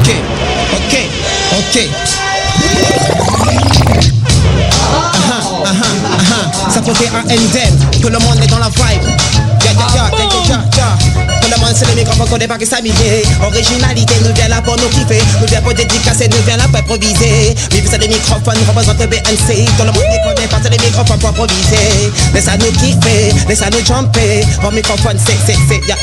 Ok. Ça peut faire un NDM, tout le monde est dans la vibe. Tout le monde c'est le microphone qu'on débarque et s'amuser. Originalité nous vient là pour nous kiffer. Nous vient pour dédicacer, nous vient là pour improviser. Vive ça des microphones, représente le BNC. Tout le monde déconne, passe les microphones pour improviser. Laisse à nous kiffer, laisse à nous jumper. Vos microphones c'est ya.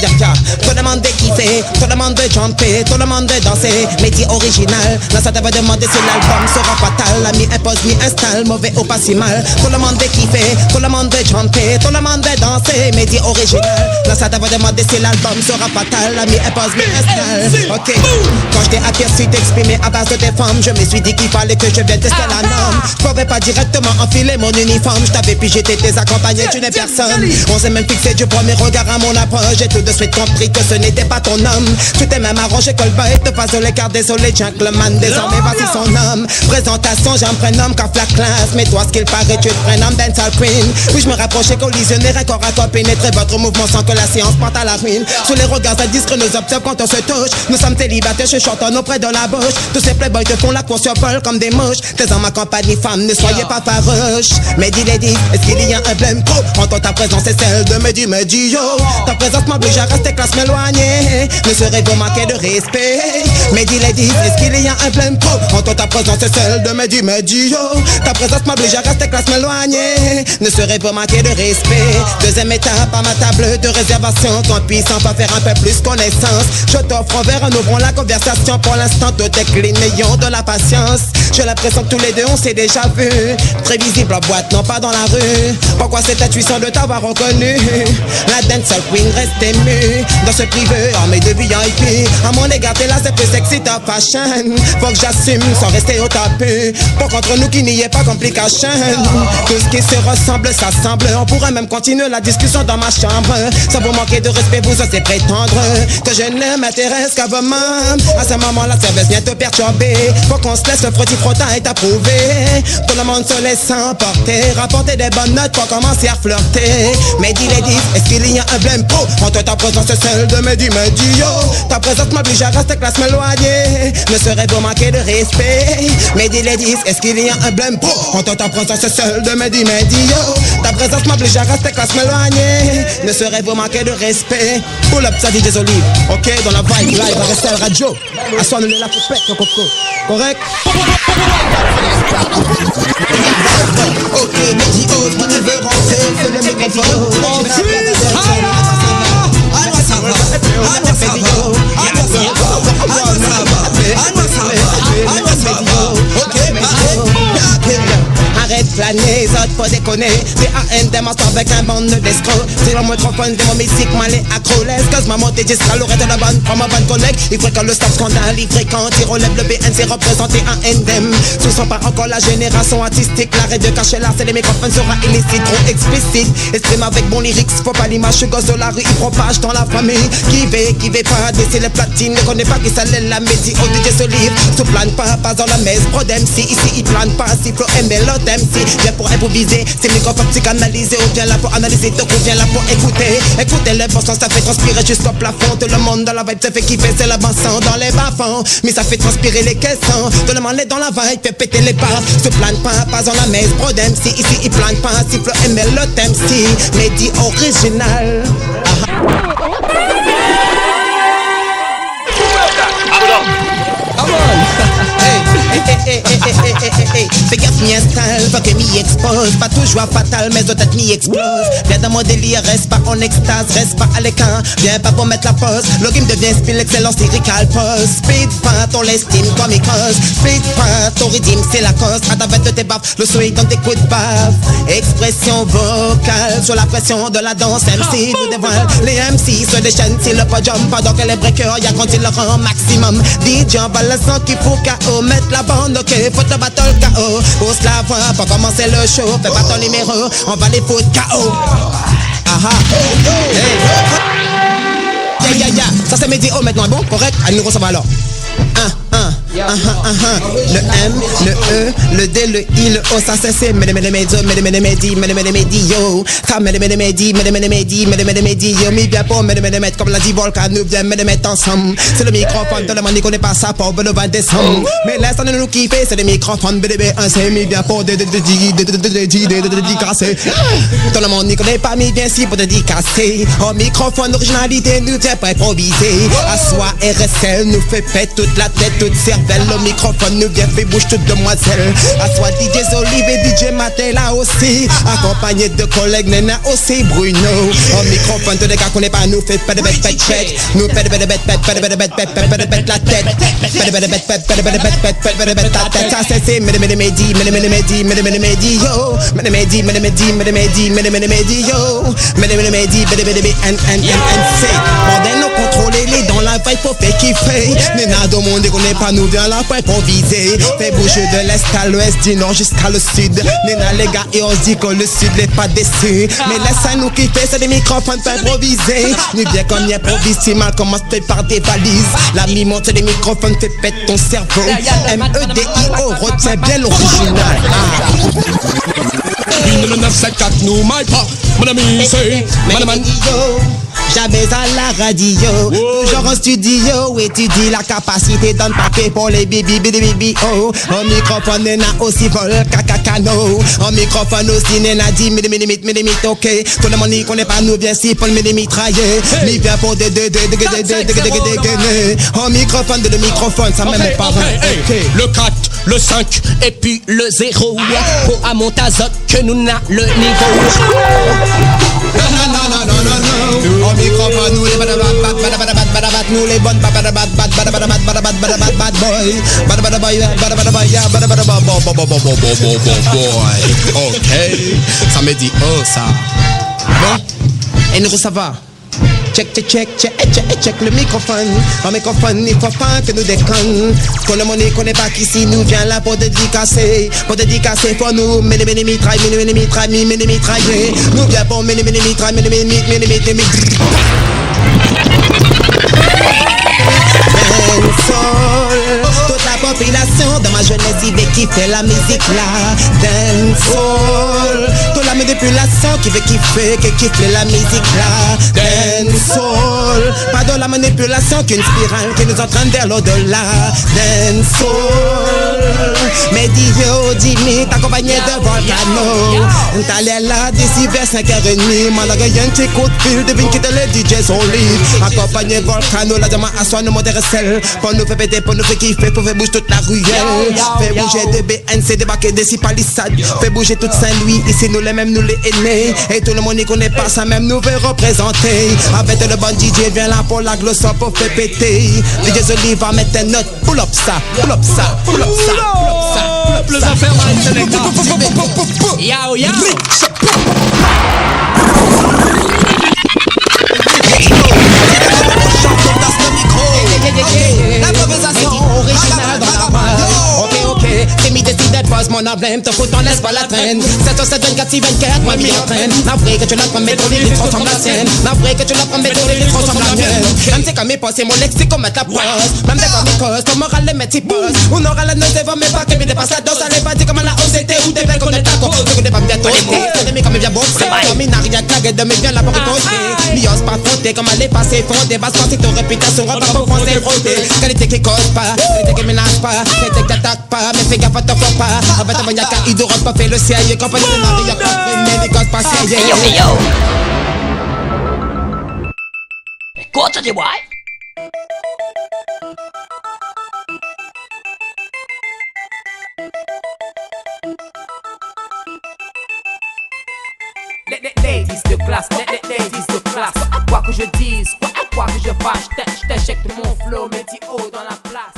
Tout le monde est kiffé, tout le monde est jumper, tout le monde est danser. Métier original, là ça te va demander si l'album sera fatal. La mi impose, mi installe, mauvais ou pas si mal. Tout le monde est kiffé, tout le monde est jumper, tout le monde est danser. Métier original, là ça te va demander si l'album sera fatal. La mi impose, mi installe. Ok, quand je t'ai aperçu t'exprimer à base de tes femmes, je me suis dit qu'il fallait que je vienne tester la norme. Je pouvais pas directement enfiler mon uniforme. Je t'avais pigé, t'étais accompagné, tu n'es personne. On s'est même fixé du premier regard à mon approche. J'ai tout de suite compris que ce n'était pas ton homme. Tu t'es même arrangé que le boy te fasse de l'écart. Désolé gentleman, désormais voici son homme. Présentation, j'en prénomme qu'à la classe. Mais toi ce qu'il paraît tu te prénommes dancehall queen. Puis je me rapprochais collisionner un corps à corps, pénétrer votre mouvement sans que la séance parte à la ruine. Sous les regards indiscrets nous observent quand on se touche. Nous sommes célibataires, je chantonne auprès de la bouche. Tous ces playboys te font la course sur vol comme des mouches. T'es en ma compagnie femme, ne soyez pas farouche. Mais dis les dis, est-ce qu'il y a un blême trop entre ta présence et celle de Mehdi yo. Ta présence m'oblige à rester classe m'éloigner. Ne serait-vous manquer de respect? Mais dis les dis, est-ce qu'il y a un blême trop entre ta présence et celle de Mehdi yo. Ta présence m'oblige à rester classe m'éloigner. Ne serait-vous manquer de respect? Deuxième étape à ma table de réservation. Qu'on puisse enfin faire un peu plus connaissance. Je t'offre un verre, nous ouvrons la conversation. Pour l'instant tout est clean, ayons de la patience. J'ai l'impression que tous les deux on s'est déjà vu. Très visible en boîte, non pas dans la rue. Pourquoi cette intuition de t'avoir reconnu? La dancehall queen reste émue. Dans ce privé, armé de VIP. À mon égard t'es là, c'est plus sexy ta fashion. Faut que j'assume sans rester au tapis. Pour qu'entre nous qu'il n'y ait pas complication. Tout ce qui se ressemble, ça semble. On pourrait même continuer la discussion dans ma chambre. Sans vous manquer de respect, vous osez prétendre que je ne m'intéresse qu'à vos membres. À ce moment-là, ça va bien te perturber. Faut qu'on se laisse le frottis-frottin est approuvé. Tout le monde se laisse emporter. Rapporter des bonnes notes pour commencer à flirter. Mais dis les dis, est-ce qu'il y a un blême pro entre ta présence et celle de Mehdi yo. Ta présence m'oblige à rester classe m'éloigner. Ne serait-vous manquer de respect? Mais dis les dis, est-ce qu'il y a un blême pro entre ta présence et celle de Mehdi yo. Ta présence m'oblige à rester classe m'éloigner. Ne serait-vous manquer de respect? Pull up ça dit des olives. Ok, dans la vibe live à rester à la radio. À soi nous est là pour pète ton coco. Correct? Ok, Mehdi yo, qui ne veut rentrer, c'est le microphone. Arrête flâner, autres faut déconner. PAN démontre avec un bande d'escrocs. C'est le microphone de mon musique, moi les accro. L'escose m'a monté jusqu'à l'oreille de la bande. Comme un bonne collègue, il fréquente le staff scandale. Il fréquente, il relève le BNC représenté un NDM. Ce sont pas encore la génération artistique. L'arrêt de cacher l'art, c'est les microphones sera illicite, trop explicite. Exprime avec bon lyrics, faut pas l'image. Je gosse de la rue, il propage dans la famille. Qui veut pas décider les platines. Ne connaît pas qui s'allait la médie. Au DJ se livre, se plane pas dans la messe. Pro d'MC, ici il plane pas. Si flow aime l'autre MC. Viens pour improviser, c'est microphone psychanalyser. On vient là pour analyser, donc on vient là pour écouter. Écoutez le bon son, ça fait transpirer jusqu'au plafond. Tout le monde dans la vibe, ça fait kiffer, c'est le bon sang dans les bas-fonds. Mais ça fait transpirer les caissons. Tout le monde est dans la vibe, fait péter les barres. Se plane pas dans la messe. Pro d'MC, ici il plane pas. Si flow aime l'autre MC. Mehdi original. Fais gaffe m'y installe, faut que m'y expose. Pas toujours fatal, mais aux têtes m'y explose. Viens dans mon délire, reste pas en extase, reste pas à l'écart. Viens pas pour mettre la pause. Le game devient speed, l'excellence lyrical pose. Speed pas, ton l'estime comme il cause. Speed pas, ton rythme c'est la cause. À ta bête de tes baffes, le swing dans tes coups de baffe. Expression vocale, sur la pression de la danse. MC nous dévoile, les MC se déchaînent. Si le podium, pendant que les breakers, y'a quand il leur rend maximum. DJ en balançant qu'il faut KO, mettre la bande, ok, faut le battle KO. Pour se la voir, pour commencer le show. Fais pas ton numéro, on va les foutre KO. Aha. Hey. Yeah. Ça c'est Mehdi maintenant, bon, correct? À nous ça va alors. Le M, le E, le D, le I, le O, ça c'est yo. Yo, mi bien pour mettre comme l'a dit Volcan, nous bien mettre ensemble. C'est le microphone, tout le monde n'y connaît pas ça pour le 20 décembre. Mais laisse on nous kiffer, c'est le microphone, bébé, un c'est mi bien pour dédicacer. Tout le monde n'y connaît pas, mi bien si pour dédicacer. En microphone, originalité, nous vient pas improviser. À soi, RSL, nous fait pète toute la tête, toute cervelle. Le microphone nous vient fait bouge toute demoiselle. À soi, DJ Olive et DJ Matin là aussi. Accompagné de collègues, Nena aussi, Bruno. En microphone, tous les gars qu'on n'est pas, nous fait pas de bête, nous fait de bête, la tête. Pas de bête, la tête. Ça c'est yo. Pendant nous contrôler les dans la vibe pour faire kiffer. Nena dans monde qu'on n'est pas, nous vient là pour improviser. Fait bouger de l'est à l'ouest, du nord jusqu'à le sud. Nena les gars et on se dit que le sud n'est pas déçu. Mais laisse nous kiffer, c'est des microphones pour improviser. Ni bien comme y improvise, si mal commence par des valises. La mi-monte des microphones fait pète ton cerveau. M-E-D-I-O, retiens bien l'original. 1954 nous mal pas, mon ami c'est madame. Jamais à la radio, toujours en studio, étudie la capacité d'un papier pour les bibi oh. En microphone nena aussi vol kakakano. En microphone aussi nena 10 mm ok. Tout le monde n'y connaît pas nous bien si pour le mitrailler. Mi vient pour des en microphone de le microphone ça même pas le 4, le 5 et puis le 0. Pour à montazote que nous n'a le niveau. Non. En microphone nous les bad nous les bonnes bad boy. Ok, ça me dit oh ça. Bon, et nous ça va. Check le microphone. En microphone, il faut pas que nous déconne. Tout le monde ne connaît pas qu'ici nous vient là pour dédicacer. Pour dédicacer pour nous. Mitrailler. Nous vient pour toute la population de ma jeunesse y veut kiffer la musique là. Dancehall. Toute la manipulation qui veut kiffer la musique là. Dancehall. Pas de la manipulation qu'une spirale qui nous entraîne vers l'au-delà. Dancehall. Mais Jimmy t'accompagné de Volcano. T'allais là d'ici vers 5h30. Malgré un petit coup de fil, devine qui te le DJ Solide. Accompagné Volcano, la demain à soi nous monter recel. Pour nous faire péter, pour nous faire kiffer, pour faire bouger toute la ruelle. Fait bouger de BNC, débarquer des 6 palissades. Fait bouger toute Saint-Louis, ici nous les mêmes, nous les aînés. Et tout le monde n'y connaît pas ça, même nous veut représenter. Avec le bon DJ, viens là pour la glosse, pour faire péter. DJ Zoli va mettre un note, pull up ça. Plus à faire mal, sélecteur. Yao. L'improvisation originale dans la voix. Ok, c'est mi décide pose mon emblème, te fout en laisse pas la traîne. 7 24 6 24, moi m'y entraîne. Navré que tu la prends, mais ton lyrique transforme la sienne. Navré que tu la prends, mais ton lyrique transforme la mienne. Même si comme mes pensées, mon lexique, mettre la pause. Même si comme mes causes, ton moral les met tes poses. On aura la note, va mais pas que me dépasse la dose. Allez pas dire comment la hausse était ou des belles qu'on est d'accord. Je connais pas bien toi, t'es comme bien bon. Comme une arrière claque de mes biens là pour riposter. N'y ose pas fronter, comme aller passer fondé. Basse pensée, ton réputation, va pas pour foncer fronter. Qualité qui cause pas, qualité qui ménage pas, qualité qui attaque pas, mais fais gaffe à ton faux pas. En fait, il y a qu'à il doit pas faire le sérieux. Compagnie de Marie, y'a pas mais les gosses pas sérieux. Yo. Écoute, tu vois. Ladies de classe, ladies de classe. Quoi que je dise, quoi que je fasse, je t'échec de mon flow, mais dis haut dans la place.